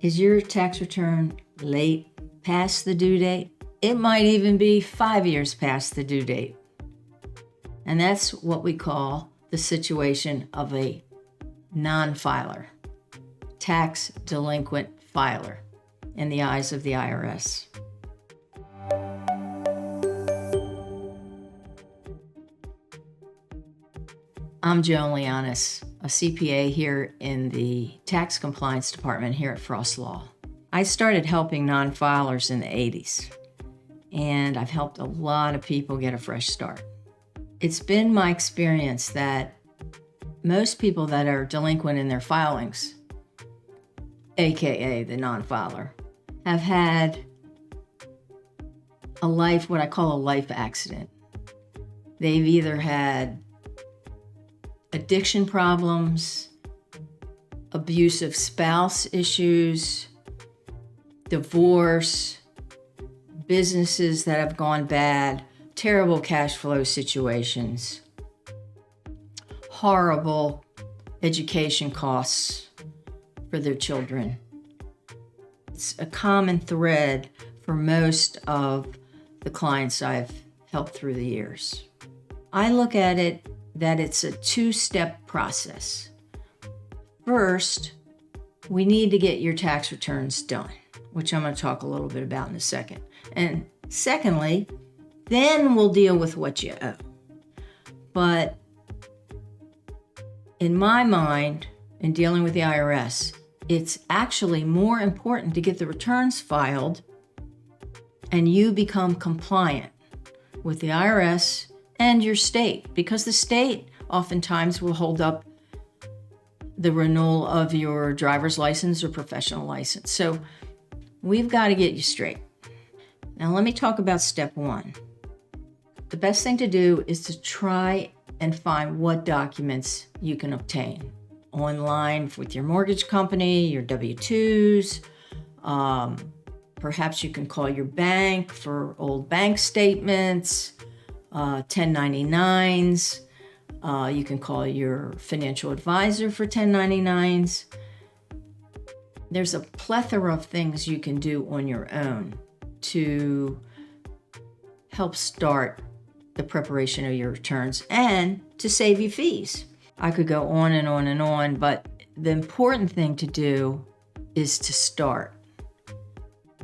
Is your tax return late, past the due date? It might even be 5 years past the due date. And that's what we call the situation of a non-filer, tax delinquent filer in the eyes of the IRS. I'm Joan, a CPA here in the Tax Compliance Department here at Frost Law. I started helping non-filers in the 80s, and I've helped a lot of people get a fresh start. It's been my experience that most people that are delinquent in their filings, AKA the non-filer, have had a life, what I call a life accident. They've either had addiction problems, abusive spouse issues, divorce, businesses that have gone bad, terrible cash flow situations, horrible education costs for their children. It's a common thread for most of the clients I've helped through the years. I look at it that it's a two-step process. First, we need to get your tax returns done, which I'm going to talk a little bit about in a second. And secondly, then we'll deal with what you owe. But in my mind, in dealing with the IRS, it's actually more important to get the returns filed and you become compliant with the IRS and your state, because the state oftentimes will hold up the renewal of your driver's license or professional license. So we've got to get you straight. Now let me talk about step one. The best thing to do is to try and find what documents you can obtain online with your mortgage company, your W-2s. Perhaps you can call your bank for old bank statements, 1099s. You can call your financial advisor for 1099s. There's a plethora of things you can do on your own to help start the preparation of your returns and to save you fees. I could go on and on and on, but the important thing to do is to start.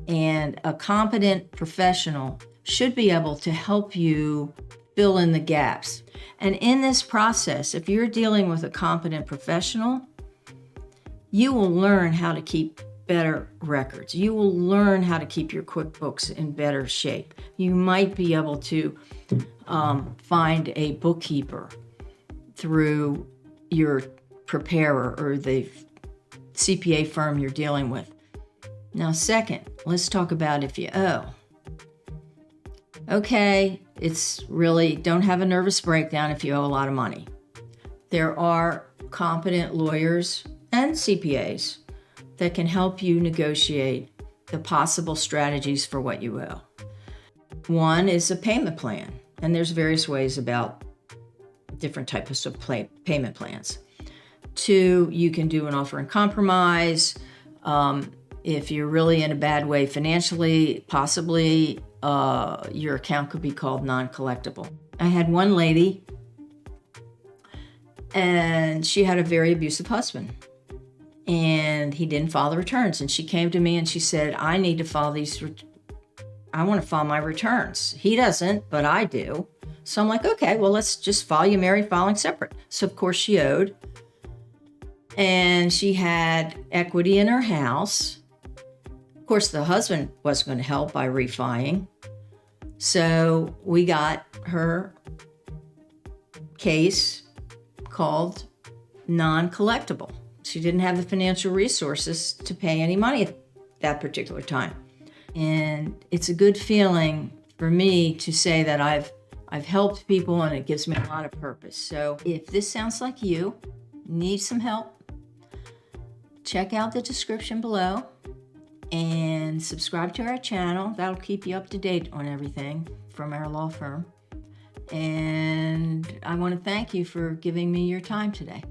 And a competent professional should be able to help you fill in the gaps. And in this process, if you're dealing with a competent professional, you will learn how to keep better records. You will learn how to keep your QuickBooks in better shape. You might be able to find a bookkeeper through your preparer or the CPA firm you're dealing with. Now, second, let's talk about if you owe. Okay, it's really, don't have a nervous breakdown if you owe a lot of money. There are competent lawyers and CPAs that can help you negotiate the possible strategies for what you owe. One is a payment plan, and there's various ways about different types of payment plans. Two, you can do an offer in compromise. If you're really in a bad way financially, possibly your account could be called non-collectible. I had one lady, and she had a very abusive husband, and he didn't file the returns. And she came to me and she said, I need to file these. I want to file my returns. He doesn't, but I do. So I'm like, okay, well, let's just file you married filing separate. So of course she owed, and she had equity in her house. Of course, the husband wasn't going to help by refining. So we got her case called non-collectible. She didn't have the financial resources to pay any money at that particular time. And it's a good feeling for me to say that I've helped people, and it gives me a lot of purpose. So if this sounds like you need some help, check out the description below and subscribe to our channel. That'll keep you up to date on everything from our law firm. And I want to thank you for giving me your time today.